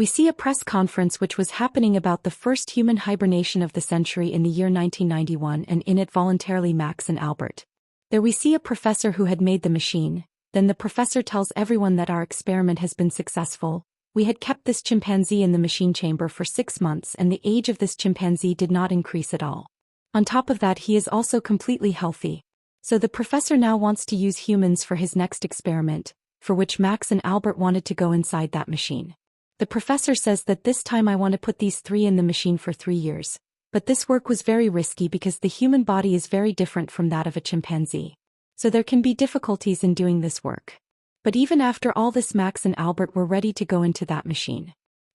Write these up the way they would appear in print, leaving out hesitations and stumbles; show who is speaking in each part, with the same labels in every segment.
Speaker 1: We see a press conference which was happening about the first human hibernation of the century in the year 1991, and in it voluntarily Max and Albert. There we see a professor who had made the machine. Then the professor tells everyone that our experiment has been successful. We had kept this chimpanzee in the machine chamber for 6 months and the age of this chimpanzee did not increase at all. On top of that, he is also completely healthy. So the professor now wants to use humans for his next experiment, for which Max and Albert wanted to go inside that machine. The professor says that this time I want to put these 3 in the machine for 3 years. But this work was very risky because the human body is very different from that of a chimpanzee. So there can be difficulties in doing this work. But even after all this, Max and Albert were ready to go into that machine.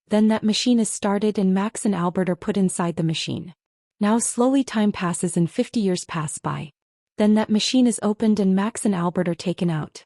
Speaker 1: Then that machine is started and Max and Albert are put inside the machine. Now slowly time passes and 50 years pass by. Then that machine is opened and Max and Albert are taken out.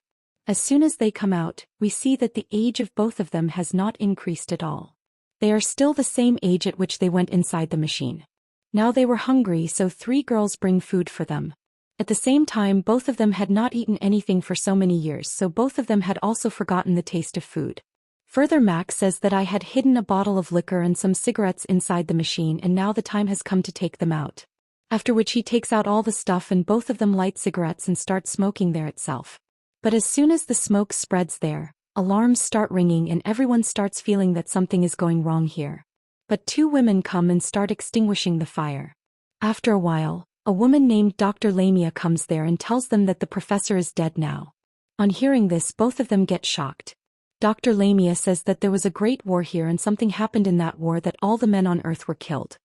Speaker 1: As soon as they come out, we see that the age of both of them has not increased at all. They are still the same age at which they went inside the machine. Now they were hungry, so 3 girls bring food for them. At the same time, both of them had not eaten anything for so many years, so both of them had also forgotten the taste of food. Further, Max says that I had hidden a bottle of liquor and some cigarettes inside the machine and now the time has come to take them out. After which he takes out all the stuff and both of them light cigarettes and start smoking there itself. But as soon as the smoke spreads there, alarms start ringing and everyone starts feeling that something is going wrong here. But 2 women come and start extinguishing the fire. After a while, a woman named Dr. Lamia comes there and tells them that the professor is dead now. On hearing this, both of them get shocked. Dr. Lamia says that there was a great war here and something happened in that war that all the men on Earth were killed.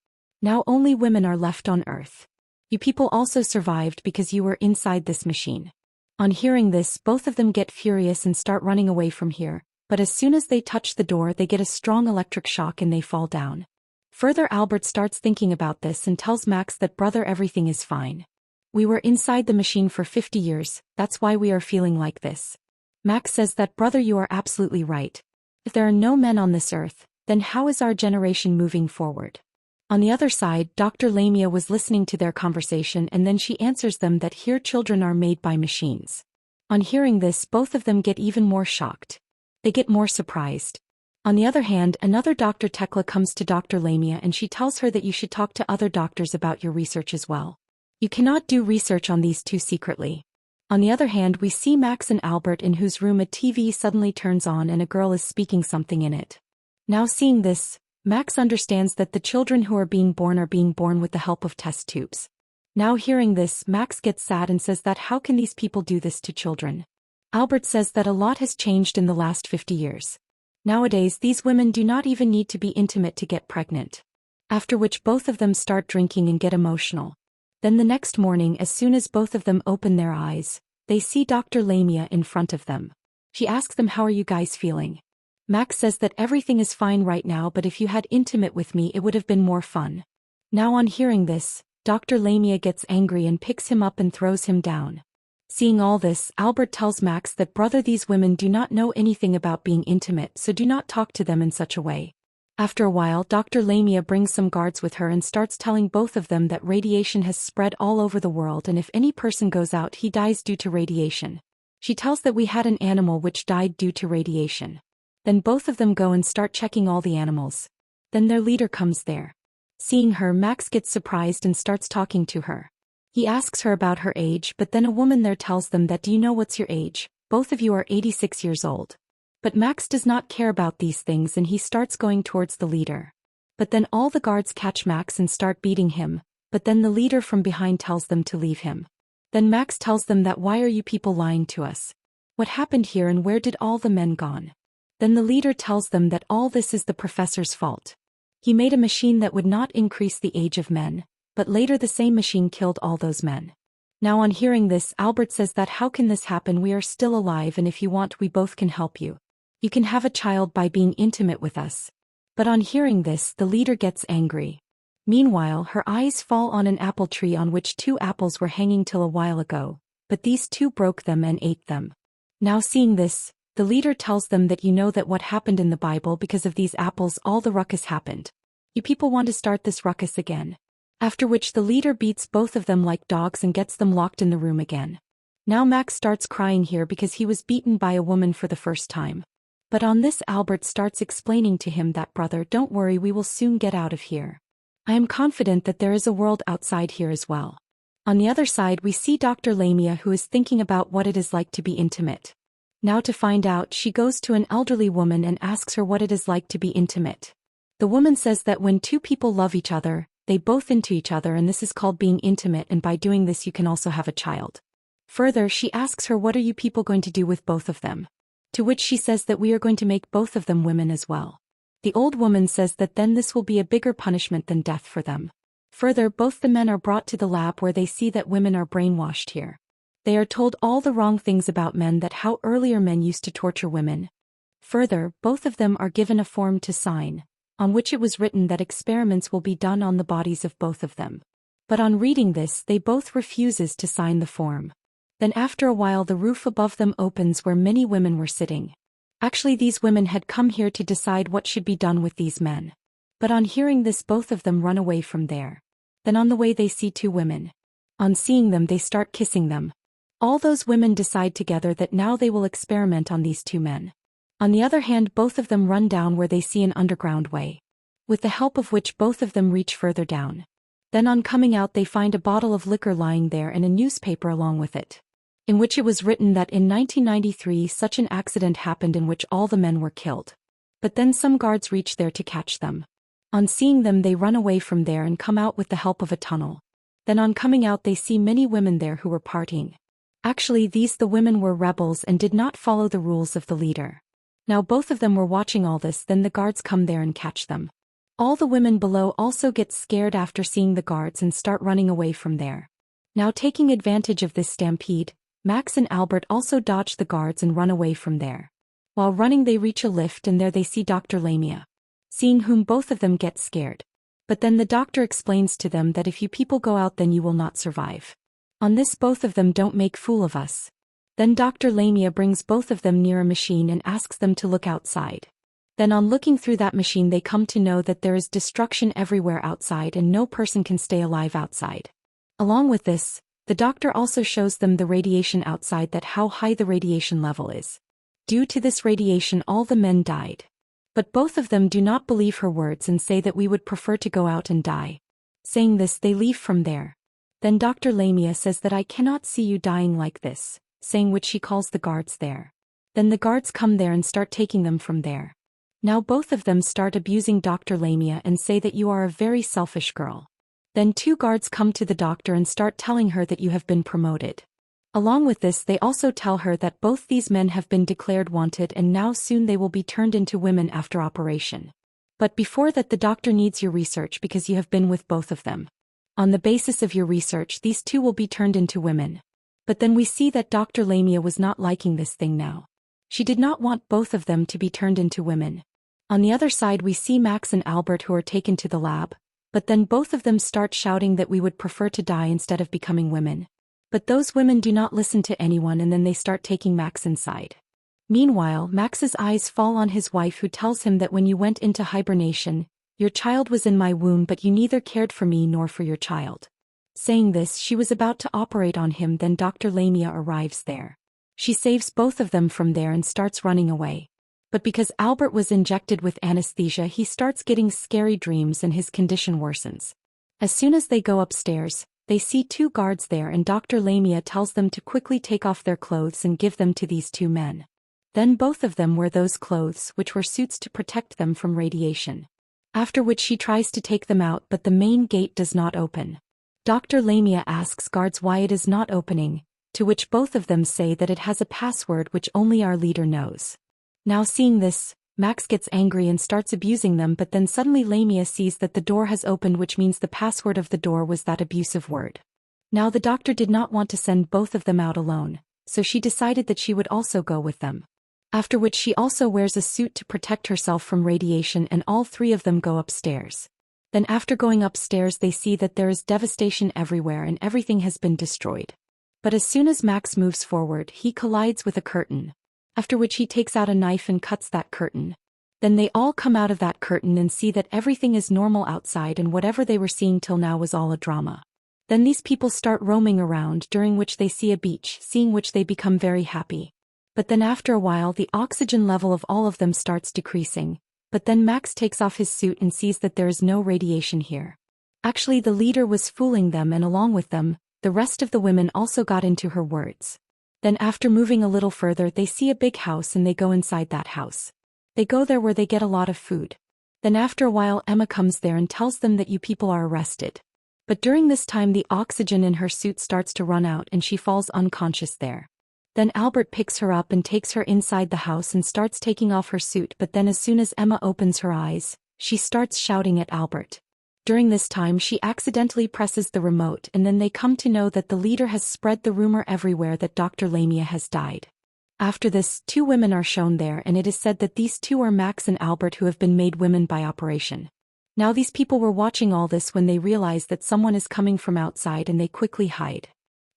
Speaker 1: Now only women are left on Earth. You people also survived because you were inside this machine. On hearing this, both of them get furious and start running away from here. But as soon as they touch the door, they get a strong electric shock and they fall down. Further, Albert starts thinking about this and tells Max that brother, everything is fine. We were inside the machine for 50 years, that's why we are feeling like this. Max says that brother, you are absolutely right. If there are no men on this earth, then how is our generation moving forward? On the other side, Dr. Lamia was listening to their conversation and then she answers them that here children are made by machines. On hearing this, both of them get even more shocked. They get more surprised. On the other hand, another Dr. Tekla comes to Dr. Lamia and she tells her that you should talk to other doctors about your research as well. You cannot do research on these 2 secretly. On the other hand, we see Max and Albert in whose room a TV suddenly turns on and a girl is speaking something in it. Now seeing this, Max understands that the children who are being born with the help of test tubes. Now hearing this, Max gets sad and says that how can these people do this to children? Albert says that a lot has changed in the last 50 years. Nowadays, these women do not even need to be intimate to get pregnant. After which both of them start drinking and get emotional. Then the next morning, as soon as both of them open their eyes, they see Dr. Lamia in front of them. She asks them, how are you guys feeling? Max says that everything is fine right now, but if you had intimate with me it would have been more fun. Now on hearing this, Dr. Lamia gets angry and picks him up and throws him down. Seeing all this, Albert tells Max that brother, these women do not know anything about being intimate, so do not talk to them in such a way. After a while, Dr. Lamia brings some guards with her and starts telling both of them that radiation has spread all over the world and if any person goes out he dies due to radiation. She tells that we had an animal which died due to radiation. Then both of them go and start checking all the animals. Then their leader comes there. Seeing her, Max gets surprised and starts talking to her. He asks her about her age, but then a woman there tells them that do you know what's your age? Both of you are 86 years old. But Max does not care about these things and he starts going towards the leader. But then all the guards catch Max and start beating him, but then the leader from behind tells them to leave him. Then Max tells them that why are you people lying to us? What happened here and where did all the men gone? Then the leader tells them that all this is the professor's fault. He made a machine that would not increase the age of men. But later the same machine killed all those men. Now on hearing this, Albert says that how can this happen, we are still alive and if you want we both can help you. You can have a child by being intimate with us. But on hearing this, the leader gets angry. Meanwhile, her eyes fall on an apple tree on which 2 apples were hanging till a while ago, but these 2 broke them and ate them. Now seeing this, the leader tells them that you know that what happened in the Bible, because of these apples all the ruckus happened. You people want to start this ruckus again. After which the leader beats both of them like dogs and gets them locked in the room again. Now Max starts crying here because he was beaten by a woman for the first time. But on this Albert starts explaining to him that brother, don't worry, we will soon get out of here. I am confident that there is a world outside here as well. On the other side we see Dr. Lamia, who is thinking about what it is like to be intimate. Now to find out, she goes to an elderly woman and asks her what it is like to be intimate. The woman says that when two people love each other, they both into each other, and this is called being intimate, and by doing this you can also have a child. Further, she asks her, what are you people going to do with both of them? To which she says that we are going to make both of them women as well. The old woman says that then this will be a bigger punishment than death for them. Further, both the men are brought to the lab where they see that women are brainwashed here. They are told all the wrong things about men, that how earlier men used to torture women. Further, both of them are given a form to sign, on which it was written that experiments will be done on the bodies of both of them. But on reading this, they both refuses to sign the form. Then after a while the roof above them opens where many women were sitting. Actually these women had come here to decide what should be done with these men. But on hearing this both of them run away from there. Then on the way they see two women. On seeing them they start kissing them. All those women decide together that now they will experiment on these two men. On the other hand, both of them run down where they see an underground way, with the help of which both of them reach further down. Then on coming out they find a bottle of liquor lying there and a newspaper along with it, in which it was written that in 1993 such an accident happened in which all the men were killed. But then some guards reach there to catch them. On seeing them they run away from there and come out with the help of a tunnel. Then on coming out they see many women there who were partying. Actually the women were rebels and did not follow the rules of the leader. Now both of them were watching all this, then the guards come there and catch them. All the women below also get scared after seeing the guards and start running away from there. Now taking advantage of this stampede, Max and Albert also dodge the guards and run away from there. While running they reach a lift and there they see Dr. Lamia, seeing whom both of them get scared. But then the doctor explains to them that if you people go out then you will not survive. On this both of them don't make fool of us. Then Dr. Lamia brings both of them near a machine and asks them to look outside. Then on looking through that machine they come to know that there is destruction everywhere outside and no person can stay alive outside. Along with this, the doctor also shows them the radiation outside, that how high the radiation level is. Due to this radiation all the men died. But both of them do not believe her words and say that we would prefer to go out and die. Saying this they leave from there. Then Dr. Lamia says that I cannot see you dying like this, saying which she calls the guards there. Then the guards come there and start taking them from there. Now both of them start abusing Dr. Lamia and say that you are a very selfish girl. Then two guards come to the doctor and start telling her that you have been promoted. Along with this they also tell her that both these men have been declared wanted and now soon they will be turned into women after operation. But before that the doctor needs your research because you have been with both of them. On the basis of your research these two will be turned into women. But then we see that Dr. Lamia was not liking this thing now. She did not want both of them to be turned into women. On the other side we see Max and Albert who are taken to the lab, but then both of them start shouting that we would prefer to die instead of becoming women. But those women do not listen to anyone and then they start taking Max inside. Meanwhile, Max's eyes fall on his wife who tells him that when you went into hibernation, your child was in my womb but you neither cared for me nor for your child. Saying this she was about to operate on him, then Dr. Lamia arrives there. She saves both of them from there and starts running away. But because Albert was injected with anesthesia he starts getting scary dreams and his condition worsens. As soon as they go upstairs, they see two guards there and Dr. Lamia tells them to quickly take off their clothes and give them to these two men. Then both of them wear those clothes which were suits to protect them from radiation. After which she tries to take them out but the main gate does not open. Dr. Lamia asks guards why it is not opening, to which both of them say that it has a password which only our leader knows. Now seeing this, Max gets angry and starts abusing them, but then suddenly Lamia sees that the door has opened, which means the password of the door was that abusive word. Now the doctor did not want to send both of them out alone, so she decided that she would also go with them. After which she also wears a suit to protect herself from radiation and all three of them go upstairs. Then after going upstairs they see that there is devastation everywhere and everything has been destroyed. But as soon as Max moves forward he collides with a curtain. After which he takes out a knife and cuts that curtain. Then they all come out of that curtain and see that everything is normal outside and whatever they were seeing till now was all a drama. Then these people start roaming around, during which they see a beach, seeing which they become very happy. But then after a while the oxygen level of all of them starts decreasing, but then Max takes off his suit and sees that there is no radiation here. Actually, the leader was fooling them, and along with them, the rest of the women also got into her words. Then after moving a little further they see a big house and they go inside that house. They go there where they get a lot of food. Then after a while Emma comes there and tells them that you people are arrested. But during this time the oxygen in her suit starts to run out and she falls unconscious there. Then Albert picks her up and takes her inside the house and starts taking off her suit, but then as soon as Emma opens her eyes, she starts shouting at Albert. During this time she accidentally presses the remote and then they come to know that the leader has spread the rumor everywhere that Dr. Lamia has died. After this, two women are shown there and it is said that these two are Max and Albert who have been made women by operation. Now these people were watching all this when they realize that someone is coming from outside and they quickly hide.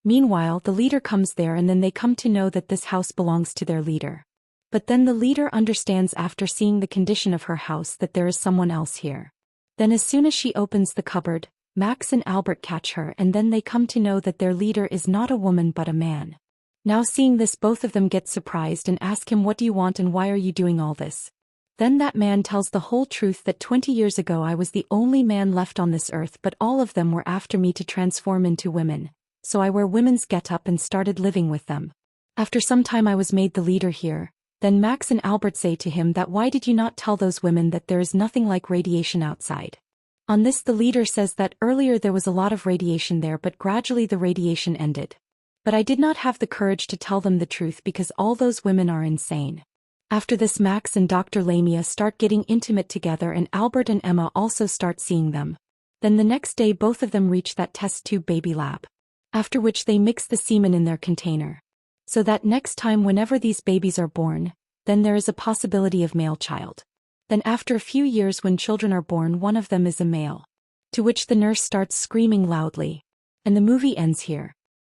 Speaker 1: Meanwhile, the leader comes there and then they come to know that this house belongs to their leader. But then the leader understands after seeing the condition of her house that there is someone else here. Then as soon as she opens the cupboard, Max and Albert catch her and then they come to know that their leader is not a woman but a man. Now seeing this both of them get surprised and ask him, what do you want and why are you doing all this? Then that man tells the whole truth, that 20 years ago I was the only man left on this earth, but all of them were after me to transform into women, so I wear women's get-up and started living with them. After some time I was made the leader here. Then Max and Albert say to him that why did you not tell those women that there is nothing like radiation outside? On this the leader says that earlier there was a lot of radiation there but gradually the radiation ended. But I did not have the courage to tell them the truth because all those women are insane. After this Max and Dr. Lamia start getting intimate together and Albert and Emma also start seeing them. Then the next day both of them reach that test tube baby lab. After which they mix the semen in their container. So that next time whenever these babies are born, then there is a possibility of male child. Then after a few years when children are born one of them is a male. To which the nurse starts screaming loudly. And the movie ends here.